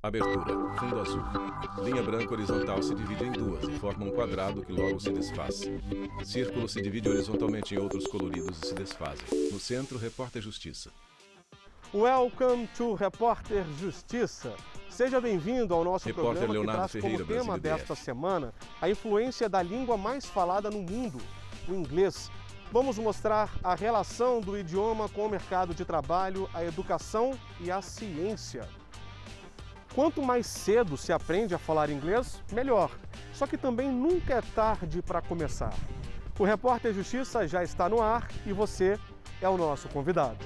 Abertura, fundo azul. Linha branca horizontal se divide em duas e forma um quadrado que logo se desfaz. Círculo se divide horizontalmente em outros coloridos e se desfazem. No centro, Repórter Justiça. Welcome to Repórter Justiça. Seja bem-vindo ao nosso Repórter programa Leonardo que traz Ferreira, como tema Brasília desta DF. semana a influência da língua mais falada no mundo, o inglês. Vamos mostrar a relação do idioma com o mercado de trabalho, a educação e a ciência. Quanto mais cedo se aprende a falar inglês, melhor. Só que também nunca é tarde para começar. O Repórter Justiça já está no ar e você é o nosso convidado.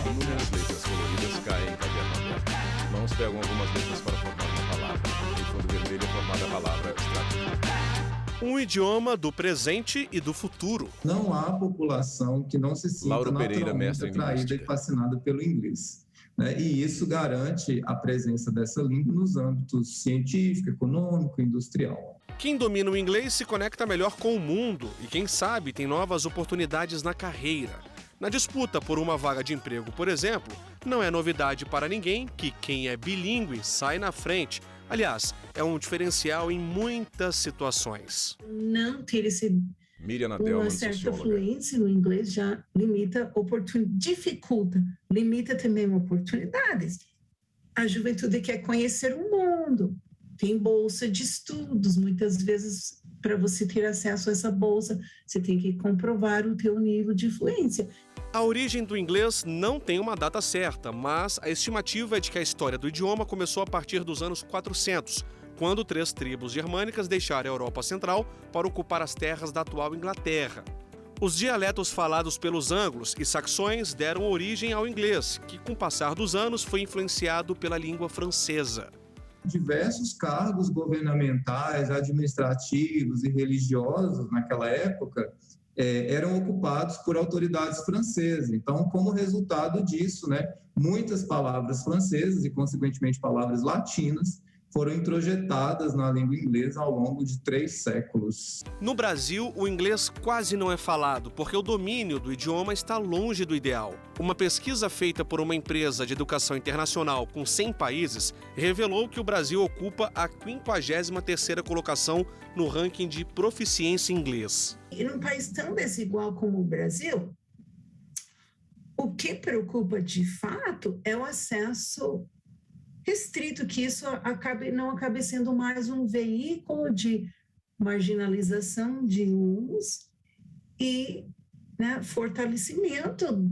Inúmeras letras coloridas caem em caderno aberto. Mãos pegam algumas letras para formar uma palavra. Em fundo vermelho é formada a palavra extrato. Um idioma do presente e do futuro. Não há população que não se sinta Lauro Pereira, naturalmente mestre em atraída e linguística. fascinada pelo inglês. E isso garante a presença dessa língua nos âmbitos científico, econômico e industrial. Quem domina o inglês se conecta melhor com o mundo e, quem sabe, tem novas oportunidades na carreira. Na disputa por uma vaga de emprego, por exemplo, não é novidade para ninguém que quem é bilíngue sai na frente. Aliás, é um diferencial em muitas situações. Não ter Miriam uma Nadelman, certa socióloga. fluência no inglês já limita dificulta, limita também oportunidades. A juventude quer conhecer o mundo, tem bolsa de estudos, muitas vezes para você ter acesso a essa bolsa, você tem que comprovar o teu nível de fluência. A origem do inglês não tem uma data certa, mas a estimativa é de que a história do idioma começou a partir dos anos 400, quando 3 tribos germânicas deixaram a Europa Central para ocupar as terras da atual Inglaterra. Os dialetos falados pelos anglos e saxões deram origem ao inglês, que com o passar dos anos foi influenciado pela língua francesa. Diversos cargos governamentais, administrativos e religiosos naquela época eram ocupados por autoridades francesas. Então, como resultado disso, muitas palavras francesas e, consequentemente, palavras latinas foram introjetadas na língua inglesa ao longo de 3 séculos. No Brasil, o inglês quase não é falado, porque o domínio do idioma está longe do ideal. Uma pesquisa feita por uma empresa de educação internacional com 100 países revelou que o Brasil ocupa a 53ª colocação no ranking de proficiência em inglês. E num país tão desigual como o Brasil, o que preocupa de fato é o acesso restrito, que isso não acabe sendo mais um veículo de marginalização de uns e fortalecimento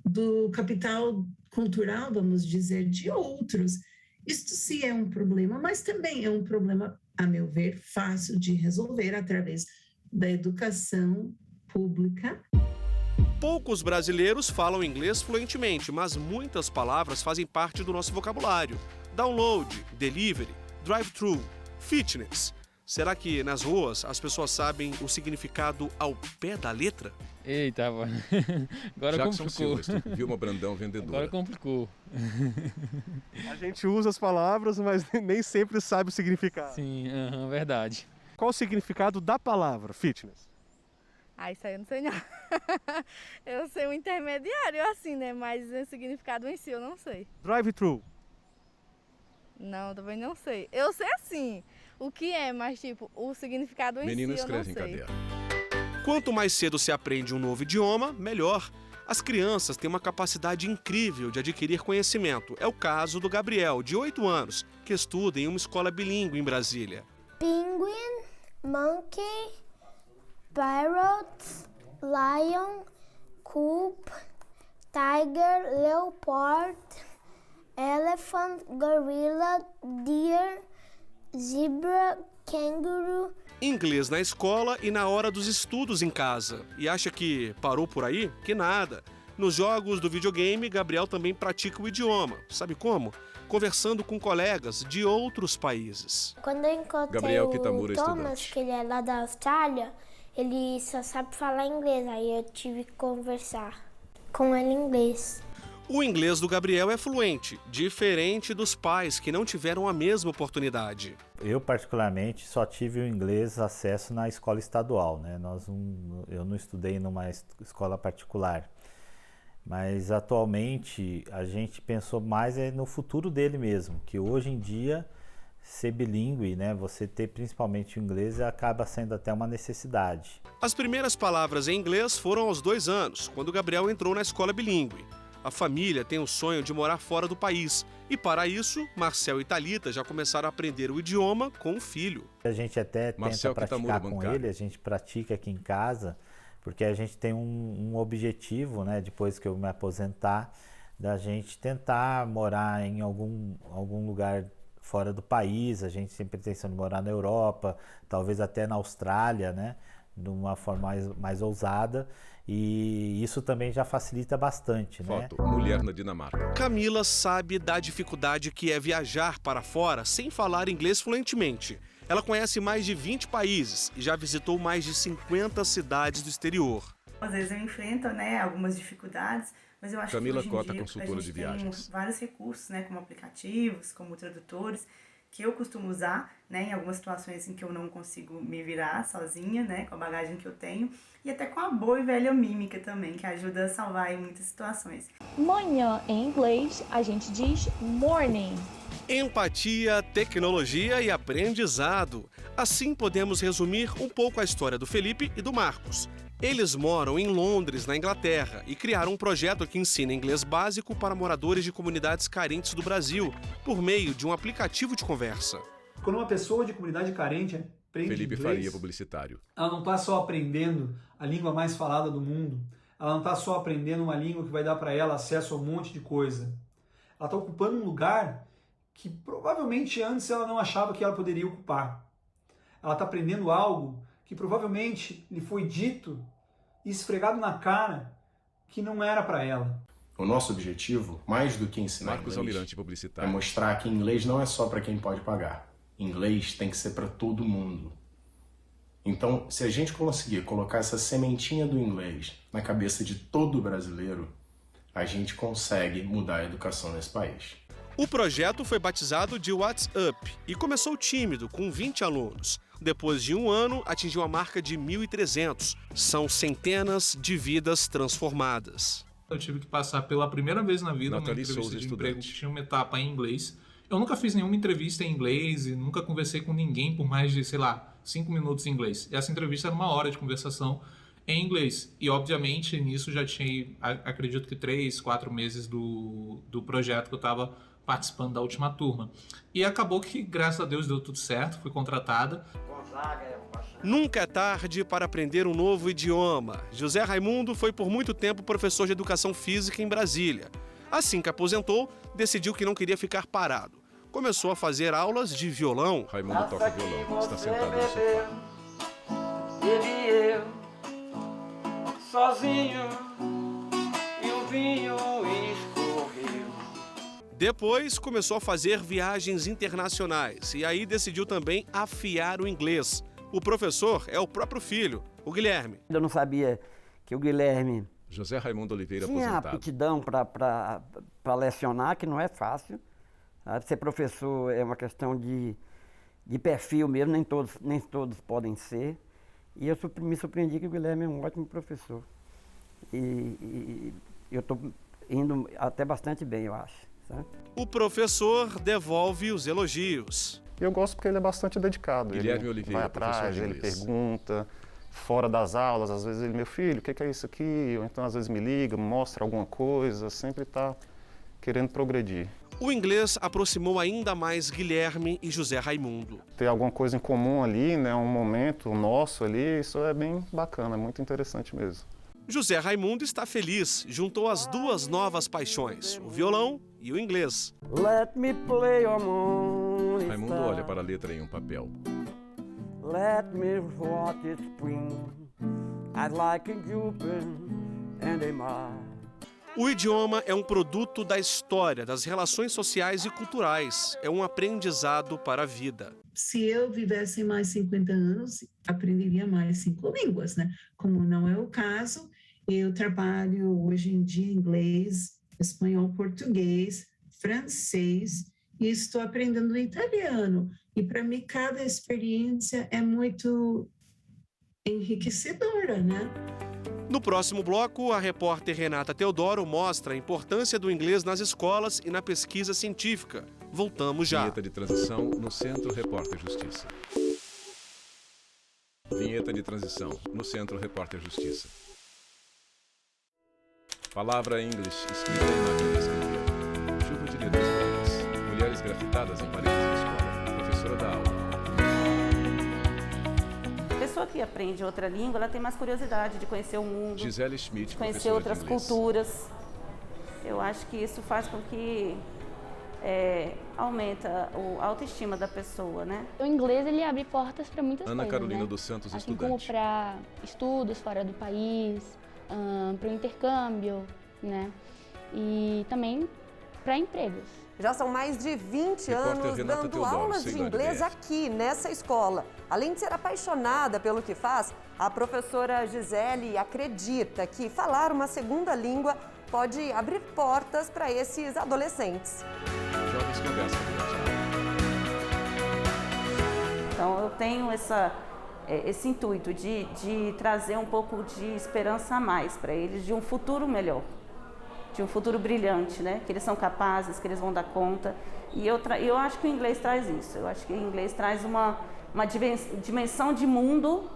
do capital cultural, vamos dizer, de outros. Isto sim é um problema, mas também é um problema, a meu ver, fácil de resolver através da educação pública. Poucos brasileiros falam inglês fluentemente, mas muitas palavras fazem parte do nosso vocabulário. Download, delivery, drive-thru, fitness. Será que nas ruas as pessoas sabem o significado ao pé da letra? Eita, agora Jackson complicou. Silva, Vilma Brandão, vendedora. Agora complicou. A gente usa as palavras, mas nem sempre sabe o significado. Sim, verdade. Qual o significado da palavra fitness? Isso aí eu não sei não. Eu sei um intermediário assim, né? Mas o significado em si eu não sei. Drive-thru. Não, também não sei. Eu sei assim, o que é, mas tipo, o significado em Menino si eu não escreve em sei. caderno. Quanto mais cedo se aprende um novo idioma, melhor. As crianças têm uma capacidade incrível de adquirir conhecimento. É o caso do Gabriel, de 8 anos, que estuda em uma escola bilíngue em Brasília. Penguin, monkey, parrot, lion, cub, tiger, leopard, elephant, gorilla, deer, zebra, kangaroo. Inglês na escola e na hora dos estudos em casa. E acha que parou por aí? Que nada. Nos jogos do videogame, Gabriel também pratica o idioma. Sabe como? Conversando com colegas de outros países. Quando eu encontrei Gabriel Kitamura, o Thomas, estudante. que ele é lá da Austrália, ele só sabe falar inglês, aí eu tive que conversar com ele em inglês. O inglês do Gabriel é fluente, diferente dos pais que não tiveram a mesma oportunidade. Eu, particularmente, só tive o inglês acesso na escola estadual, Eu não estudei numa escola particular. Mas atualmente a gente pensou mais no futuro dele mesmo, que hoje em dia ser bilíngue, né, você ter principalmente o inglês acaba sendo até uma necessidade. As primeiras palavras em inglês foram aos 2 anos, quando Gabriel entrou na escola bilíngue. A família tem o sonho de morar fora do país e, para isso, Marcel e Thalita já começaram a aprender o idioma com o filho. A gente até tenta praticar com ele, a gente pratica aqui em casa, porque a gente tem um objetivo, né, depois que eu me aposentar, da gente tentar morar em algum lugar fora do país. A gente sempre tem intenção de morar na Europa, talvez até na Austrália, né, de uma forma mais ousada. E isso também já facilita bastante, né? Foto, mulher na Dinamarca. Camila sabe da dificuldade que é viajar para fora sem falar inglês fluentemente. Ela conhece mais de 20 países e já visitou mais de 50 cidades do exterior. Às vezes eu enfrento, né, algumas dificuldades, mas eu acho Camila que hoje Cota, em dia consultora de viagens. tem vários recursos, né, como aplicativos, como tradutores, que eu costumo usar, né, em algumas situações em que eu não consigo me virar sozinha, né, com a bagagem que eu tenho, e até com a boa e velha mímica também, que ajuda a salvar em muitas situações. Manhã em inglês a gente diz morning. Empatia, tecnologia e aprendizado. Assim podemos resumir um pouco a história do Felipe e do Marcos. Eles moram em Londres, na Inglaterra, e criaram um projeto que ensina inglês básico para moradores de comunidades carentes do Brasil, por meio de um aplicativo de conversa. Quando uma pessoa de comunidade carente aprende Felipe inglês, Faria, publicitário. ela não está só aprendendo a língua mais falada do mundo, ela não está só aprendendo uma língua que vai dar para ela acesso a um monte de coisa. Ela está ocupando um lugar que provavelmente antes ela não achava que ela poderia ocupar. Ela está aprendendo algo que provavelmente lhe foi dito e esfregado na cara que não era para ela. O nosso objetivo, mais do que ensinar Marcos inglês, Almirante, publicitário, é mostrar que inglês não é só para quem pode pagar. Inglês tem que ser para todo mundo. Então, se a gente conseguir colocar essa sementinha do inglês na cabeça de todo brasileiro, a gente consegue mudar a educação nesse país. O projeto foi batizado de What's Up e começou tímido, com 20 alunos. Depois de um ano, atingiu a marca de 1.300. São centenas de vidas transformadas. Eu tive que passar pela primeira vez na vida uma entrevista de emprego que tinha uma etapa em inglês. Eu nunca fiz nenhuma entrevista em inglês e nunca conversei com ninguém por mais de, 5 minutos em inglês. E essa entrevista era 1 hora de conversação em inglês. E, obviamente, nisso já tinha, acredito que 3, 4 meses do projeto que eu estava participando da última turma. E acabou que, graças a Deus, deu tudo certo, fui contratada. Nunca é tarde para aprender um novo idioma. José Raimundo foi por muito tempo professor de educação física em Brasília. Assim que aposentou, decidiu que não queria ficar parado. Começou a fazer aulas de violão. Raimundo toca violão, está sentado no sofá. Ele e eu, sozinho, e o vinho escorreu. Depois começou a fazer viagens internacionais e aí decidiu também afiar o inglês. O professor é o próprio filho, o Guilherme. Eu não sabia que o Guilherme José Raimundo Oliveira, tinha aposentado. aptidão para lecionar, que não é fácil. Ser professor é uma questão de perfil mesmo, nem todos podem ser. E eu me surpreendi que o Guilherme é um ótimo professor. E eu estou indo até bastante bem, eu acho. Sabe? O professor devolve os elogios. Eu gosto porque ele é bastante dedicado. Guilherme ele Oliveira, vai atrás, ele pergunta, fora das aulas, às vezes ele, meu filho, o que é isso aqui? Ou então às vezes me liga, mostra alguma coisa, sempre está querendo progredir. O inglês aproximou ainda mais Guilherme e José Raimundo. Ter alguma coisa em comum ali, né, um momento nosso ali, isso é bem bacana, é muito interessante mesmo. José Raimundo está feliz, juntou as duas novas paixões, o violão e o inglês. Let me play among Raimundo olha para a letra em um papel. Let me watch it spring, I'd like a Jupiter and a Mars. O idioma é um produto da história, das relações sociais e culturais. É um aprendizado para a vida. Se eu vivesse mais 50 anos, aprenderia mais 5 línguas, né? Como não é o caso, eu trabalho hoje em dia inglês, espanhol, português, francês e estou aprendendo italiano. E para mim, cada experiência é muito enriquecedora, né? No próximo bloco, a repórter Renata Teodoro mostra a importância do inglês nas escolas e na pesquisa científica. Voltamos já. Vinheta de transição no Centro Repórter Justiça. Vinheta de transição no Centro Repórter Justiça. Palavra English escrita em máquina de escrever. Chuva de letras brancas. Mulheres grafitadas em paredes de escola. Professora da aula. A pessoa que aprende outra língua, ela tem mais curiosidade de conhecer o mundo, Gisele Schmidt, de conhecer outras culturas. Eu acho que isso faz com que aumenta a autoestima da pessoa, né? O inglês, ele abre portas para muitas coisas, Ana Carolina né? dos Santos, assim estudante. Como para estudos fora do país, para o intercâmbio, né? E também para empregos. Já são mais de 20 anos dando aulas de inglês aqui, nessa escola. Além de ser apaixonada pelo que faz, a professora Gisele acredita que falar uma segunda língua pode abrir portas para esses adolescentes. Jovens conversam com o Então eu tenho esse intuito de trazer um pouco de esperança a mais para eles, de um futuro melhor, de um futuro brilhante, né? Que eles são capazes, que eles vão dar conta. E eu acho que o inglês traz isso. Eu acho que o inglês traz uma dimensão de mundo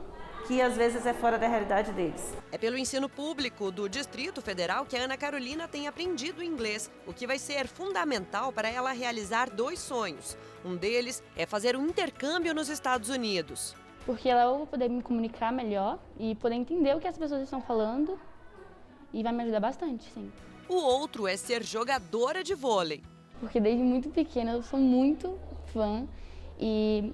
que às vezes é fora da realidade deles. É pelo ensino público do Distrito Federal que a Ana Carolina tem aprendido inglês, o que vai ser fundamental para ela realizar 2 sonhos. Um deles é fazer um intercâmbio nos Estados Unidos. Porque lá eu vou poder me comunicar melhor e poder entender o que as pessoas estão falando e vai me ajudar bastante, sim. O outro é ser jogadora de vôlei. Porque desde muito pequena eu sou muito fã e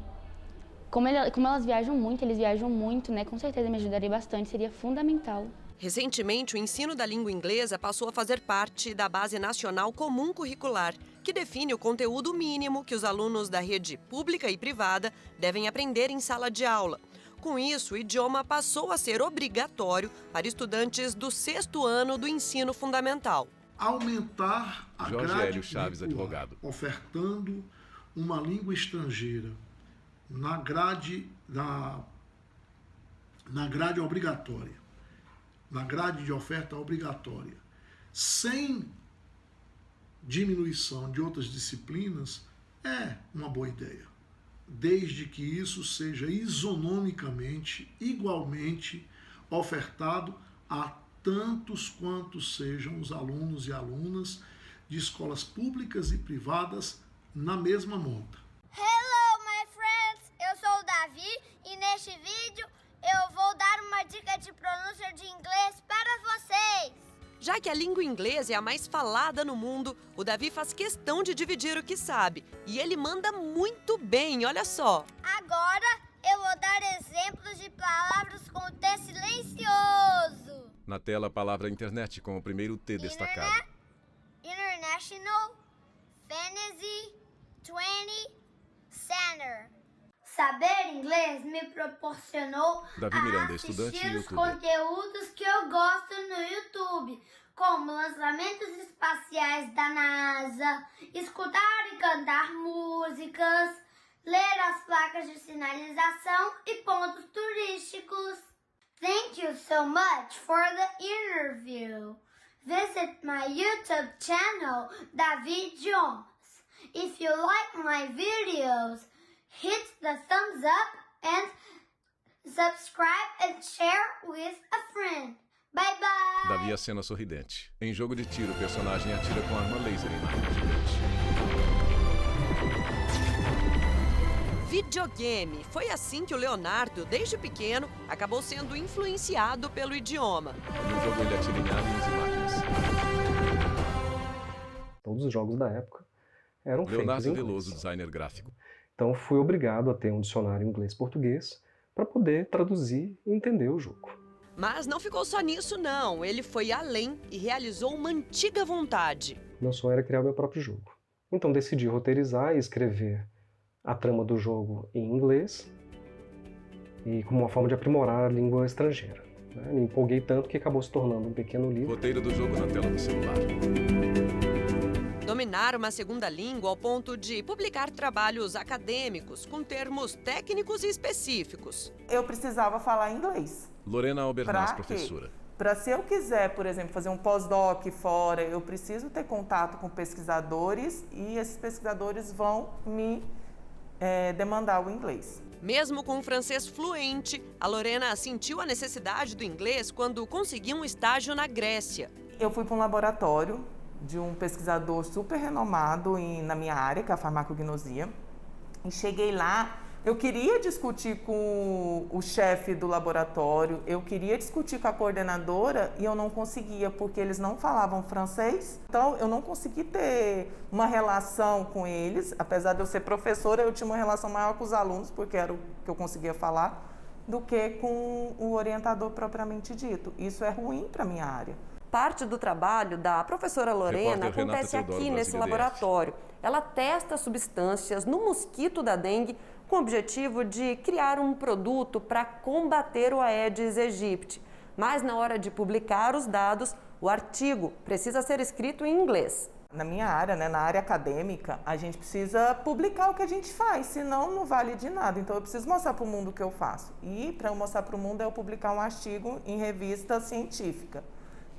como elas viajam muito, eles viajam muito, né? Com certeza me ajudaria bastante, seria fundamental. Recentemente, o ensino da língua inglesa passou a fazer parte da Base Nacional Comum Curricular, que define o conteúdo mínimo que os alunos da rede pública e privada devem aprender em sala de aula. Com isso, o idioma passou a ser obrigatório para estudantes do 6º ano do ensino fundamental. Aumentar a Jorge grade Hélio Chaves, advogado. Ofertando uma língua estrangeira na grade obrigatória, na grade de oferta obrigatória, sem diminuição de outras disciplinas, é uma boa ideia, desde que isso seja isonomicamente, igualmente ofertado a tantos quantos sejam os alunos e alunas de escolas públicas e privadas na mesma monta. Hello, my friends! Eu sou o Davi e neste vídeo eu vou dar uma dica de pronúncia de inglês para vocês. Já que a língua inglesa é a mais falada no mundo, o Davi faz questão de dividir o que sabe. E ele manda muito bem, olha só. Agora eu vou dar exemplos de palavras com T silencioso. Na tela, a palavra internet com o primeiro T destacado. International, Fantasy, 20, Center. Saber inglês me proporcionou Davi Miranda, assistir os conteúdos que eu gosto no YouTube, como lançamentos espaciais da NASA, escutar e cantar músicas, ler as placas de sinalização e pontos turísticos. Thank you so much for the interview. Visit my YouTube channel, Davi Jones. If you like my videos, hit the thumbs up and subscribe and share with a friend. Bye bye! Davi acena sorridente. Em jogo de tiro, o personagem atira com arma laser em máquina gigante. Videogame. Foi assim que o Leonardo, desde pequeno, acabou sendo influenciado pelo idioma. No jogo ele atira em aliens e máquinas. Todos os jogos da época eram feitos em inglês. Leonardo Veloso, designer gráfico. Então fui obrigado a ter um dicionário inglês-português para poder traduzir e entender o jogo. Mas não ficou só nisso não, ele foi além e realizou uma antiga vontade. Meu sonho era criar o meu próprio jogo. Então decidi roteirizar e escrever a trama do jogo em inglês e como uma forma de aprimorar a língua estrangeira. Me empolguei tanto que acabou se tornando um pequeno livro. Roteiro do jogo na tela do celular. Dominar uma segunda língua ao ponto de publicar trabalhos acadêmicos com termos técnicos e específicos. Eu precisava falar inglês. Lorena Albernaz, professora. Se eu quiser, por exemplo, fazer um pós-doc fora, eu preciso ter contato com pesquisadores e esses pesquisadores vão me demandar o inglês. Mesmo com o francês fluente, a Lorena sentiu a necessidade do inglês quando conseguiu um estágio na Grécia. Eu fui para um laboratório de um pesquisador super renomado na minha área, que é a farmacognosia, e cheguei lá. Eu queria discutir com o chefe do laboratório, eu queria discutir com a coordenadora e eu não conseguia, porque eles não falavam francês. Então, eu não consegui ter uma relação com eles. Apesar de eu ser professora, eu tinha uma relação maior com os alunos, porque era o que eu conseguia falar, do que com o orientador propriamente dito. Isso é ruim para a minha área. Parte do trabalho da professora Lorena acontece aqui nesse laboratório. Ela testa substâncias no mosquito da dengue com o objetivo de criar um produto para combater o Aedes aegypti. Mas na hora de publicar os dados, o artigo precisa ser escrito em inglês. Na minha área, na área acadêmica, a gente precisa publicar o que a gente faz, senão não vale de nada. Então eu preciso mostrar para o mundo o que eu faço. E para eu mostrar para o mundo, eu publicar um artigo em revista científica,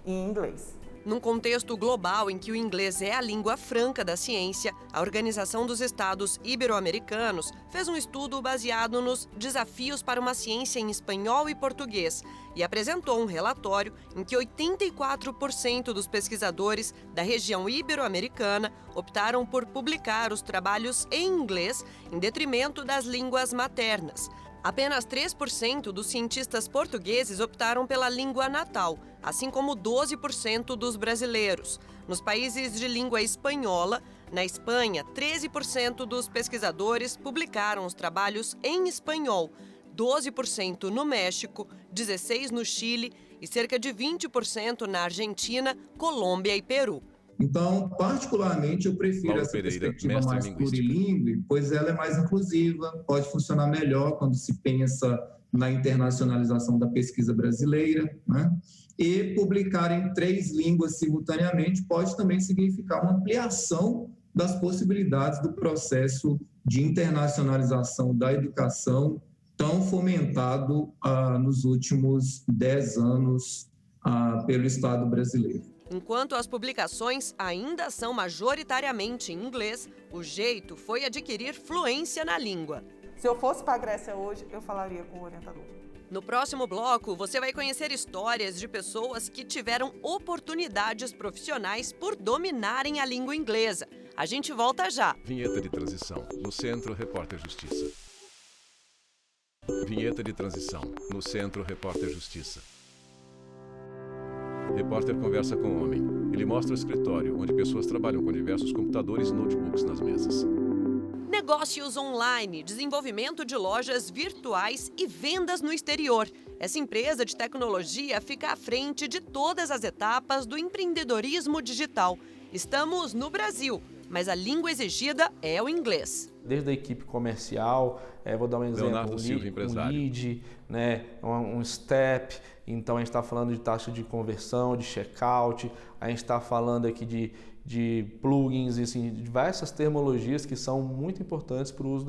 em inglês. Num contexto global em que o inglês é a língua franca da ciência, a Organização dos Estados Ibero-Americanos fez um estudo baseado nos desafios para uma ciência em espanhol e português e apresentou um relatório em que 84% dos pesquisadores da região ibero-americana optaram por publicar os trabalhos em inglês em detrimento das línguas maternas. Apenas 3% dos cientistas portugueses optaram pela língua natal, assim como 12% dos brasileiros. Nos países de língua espanhola, na Espanha, 13% dos pesquisadores publicaram os trabalhos em espanhol, 12% no México, 16% no Chile e cerca de 20% na Argentina, Colômbia e Peru. Então, particularmente, eu prefiro essa perspectiva mais plurilingüe, pois ela é mais inclusiva, pode funcionar melhor quando se pensa na internacionalização da pesquisa brasileira, né? E publicar em 3 línguas simultaneamente pode também significar uma ampliação das possibilidades do processo de internacionalização da educação tão fomentado nos últimos 10 anos pelo Estado brasileiro. Enquanto as publicações ainda são majoritariamente em inglês, o jeito foi adquirir fluência na língua. Se eu fosse para a Grécia hoje, eu falaria com o orientador. No próximo bloco, você vai conhecer histórias de pessoas que tiveram oportunidades profissionais por dominarem a língua inglesa. A gente volta já. Vinheta de transição. No Centro, Repórter Justiça. Vinheta de transição. No Centro, Repórter Justiça. Repórter conversa com o homem. Ele mostra o escritório, onde pessoas trabalham com diversos computadores e notebooks nas mesas. Negócios online, desenvolvimento de lojas virtuais e vendas no exterior. Essa empresa de tecnologia fica à frente de todas as etapas do empreendedorismo digital. Estamos no Brasil, mas a língua exigida é o inglês. Desde a equipe comercial, vou dar um exemplo, um lead, um step. Então, a gente está falando de taxa de conversão, de checkout, a gente está falando aqui de plugins, assim, de diversas terminologias que são muito importantes para o uso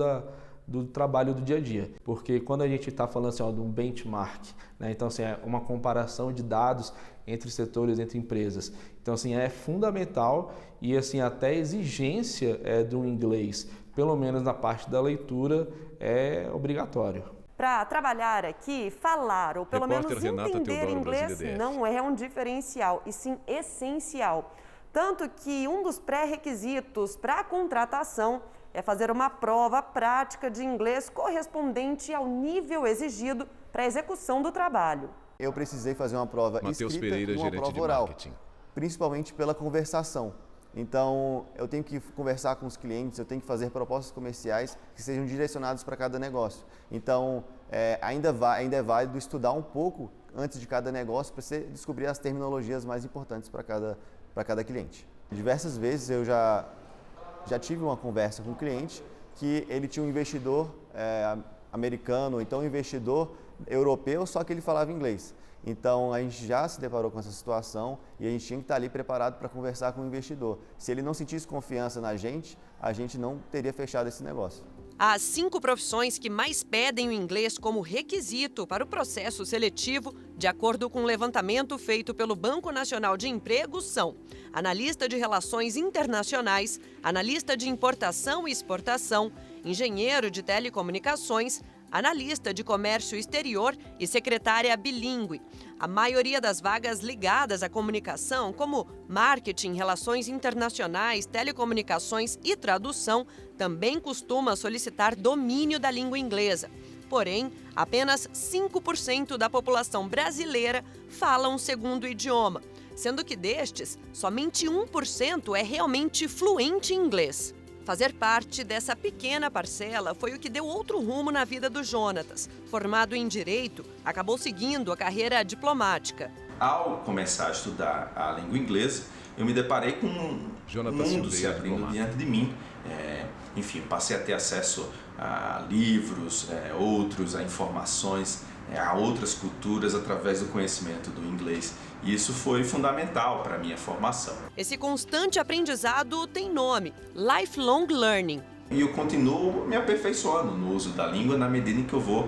do trabalho do dia a dia. Porque quando a gente está falando assim, de um benchmark, então assim, é uma comparação de dados entre setores, entre empresas. Então assim, é fundamental e assim, até a exigência do inglês, pelo menos na parte da leitura, é obrigatório. Para trabalhar aqui, falar ou pelo menos entender inglês não é um diferencial, e sim essencial. Tanto que um dos pré-requisitos para a contratação é fazer uma prova prática de inglês correspondente ao nível exigido para a execução do trabalho. Eu precisei fazer uma prova escrita e uma prova oral, principalmente pela conversação. Então, eu tenho que conversar com os clientes, eu tenho que fazer propostas comerciais que sejam direcionadas para cada negócio. Então, ainda é válido estudar um pouco antes de cada negócio para você descobrir as terminologias mais importantes para cada cliente. Diversas vezes eu já tive uma conversa com um cliente que ele tinha um investidor americano, então um investidor europeu, só que ele falava inglês. Então, a gente já se deparou com essa situação e a gente tinha que estar ali preparado para conversar com o investidor. Se ele não sentisse confiança na gente, a gente não teria fechado esse negócio. As 5 profissões que mais pedem o inglês como requisito para o processo seletivo De acordo com um levantamento feito pelo Banco Nacional de Emprego, são analista de relações internacionais, analista de importação e exportação, engenheiro de telecomunicações, analista de comércio exterior e secretária bilíngue. A maioria das vagas ligadas à comunicação, como marketing, relações internacionais, telecomunicações e tradução, também costuma solicitar domínio da língua inglesa. Porém, apenas 5% da população brasileira fala um segundo idioma, sendo que destes, somente 1% é realmente fluente em inglês. Fazer parte dessa pequena parcela foi o que deu outro rumo na vida do Jonatas. Formado em Direito, acabou seguindo a carreira diplomática. Ao começar a estudar a língua inglesa, eu me deparei com um mundo se abrindo diante de mim. Enfim, passei a ter acesso a livros, a informações, a outras culturas através do conhecimento do inglês. E isso foi fundamental para a minha formação. Esse constante aprendizado tem nome: Lifelong Learning. E eu continuo me aperfeiçoando no uso da língua na medida em que eu vou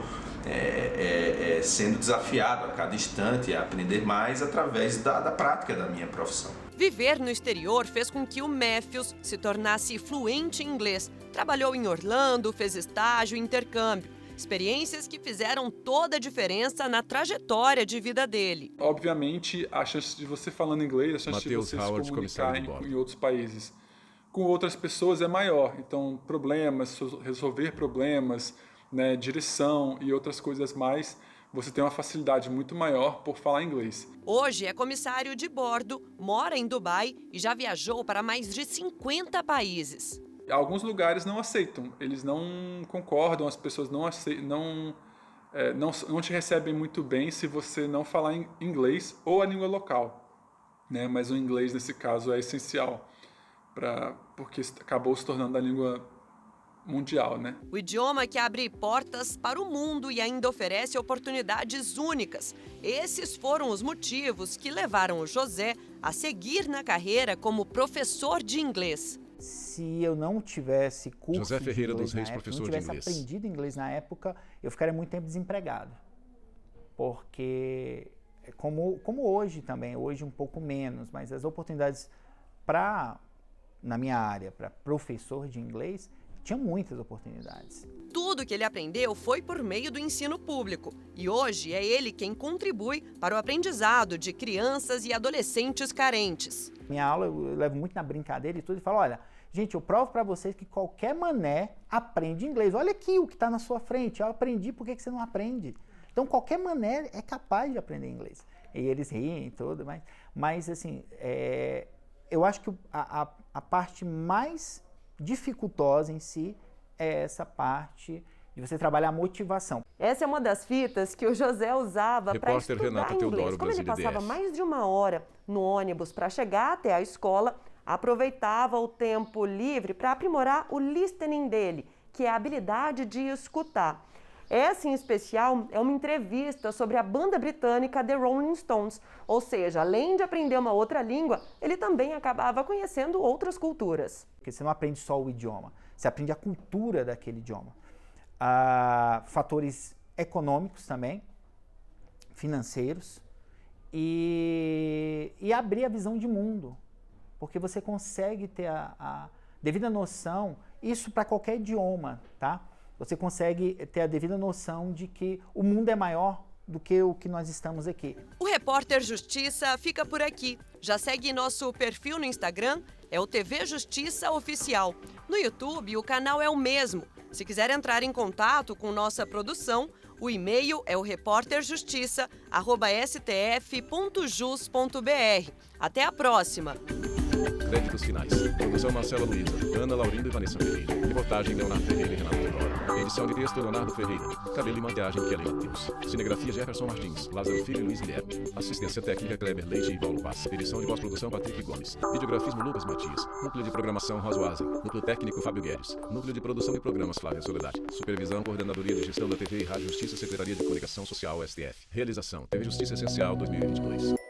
sendo desafiado a cada instante a aprender mais através da prática da minha profissão. Viver no exterior fez com que o Matthews se tornasse fluente em inglês. Trabalhou em Orlando, fez estágio e intercâmbio. Experiências que fizeram toda a diferença na trajetória de vida dele. Obviamente, a chance de você falando inglês, a chance de você se comunicar em outros países com outras pessoas é maior. Então, resolver problemas, né, direção e outras coisas mais, você tem uma facilidade muito maior por falar inglês. Hoje é comissário de bordo, mora em Dubai e já viajou para mais de 50 países. Alguns lugares não aceitam, eles não concordam, as pessoas não te recebem muito bem se você não falar inglês ou a língua local, né? Mas o inglês, nesse caso, é essencial, porque acabou se tornando a língua mundial, né? O idioma que abre portas para o mundo e ainda oferece oportunidades únicas. Esses foram os motivos que levaram o José a seguir na carreira como professor de inglês. Se eu não tivesse curso José Ferreira dos Reis, professor de inglês, não tivesse aprendido inglês na época, eu ficaria muito tempo desempregado. Porque, como hoje também, hoje um pouco menos, mas as oportunidades na minha área, para professor de inglês, tinha muitas oportunidades. Tudo que ele aprendeu foi por meio do ensino público. E hoje é ele quem contribui para o aprendizado de crianças e adolescentes carentes. Minha aula eu levo muito na brincadeira e tudo, e falo, olha, gente, eu provo para vocês que qualquer mané aprende inglês. Olha aqui o que está na sua frente, eu aprendi, por que você não aprende? Então, qualquer mané é capaz de aprender inglês. E eles riem e tudo, mas assim, eu acho que a parte mais dificultosa em si é essa parte de você trabalhar a motivação. Essa é uma das fitas que o José usava para estudar Renata inglês. Teodoro, Como ele passava DF. mais de 1 hora no ônibus para chegar até a escola, aproveitava o tempo livre para aprimorar o listening dele, que é a habilidade de escutar. Essa, em especial, é uma entrevista sobre a banda britânica The Rolling Stones, ou seja, além de aprender uma outra língua, ele também acabava conhecendo outras culturas. Porque você não aprende só o idioma, você aprende a cultura daquele idioma. Fatores econômicos também, financeiros, e abrir a visão de mundo, porque você consegue ter a devida noção, isso para qualquer idioma, tá? Você consegue ter a devida noção de que o mundo é maior do que o que nós estamos aqui. O Repórter Justiça fica por aqui. Já segue nosso perfil no Instagram, é o TV Justiça Oficial. No YouTube, o canal é o mesmo. Se quiser entrar em contato com nossa produção, o e-mail é o reporterjustiça@stf.jus.br. Até a próxima! Créditos finais. Produção Marcela Luiza, Ana Laurindo e Vanessa Ferreira. Reportagem Leonardo Ferreira e Renato Teodoro. Edição de texto Leonardo Ferreira. Cabelo e maquiagem Kelly Matheus. Cinegrafia Jefferson Martins, Lázaro Filho e Luiz Guilherme. Assistência técnica Kleber Leite e Paulo Paz. Edição de pós-produção Patrick Gomes. Videografismo Lucas Matias. Núcleo de programação Rosoasa. Núcleo técnico Fábio Guedes. Núcleo de produção e programas Flávia Soledade. Supervisão Coordenadoria de Gestão da TV e Rádio Justiça, Secretaria de Comunicação Social STF. Realização TV Justiça Essencial 2022.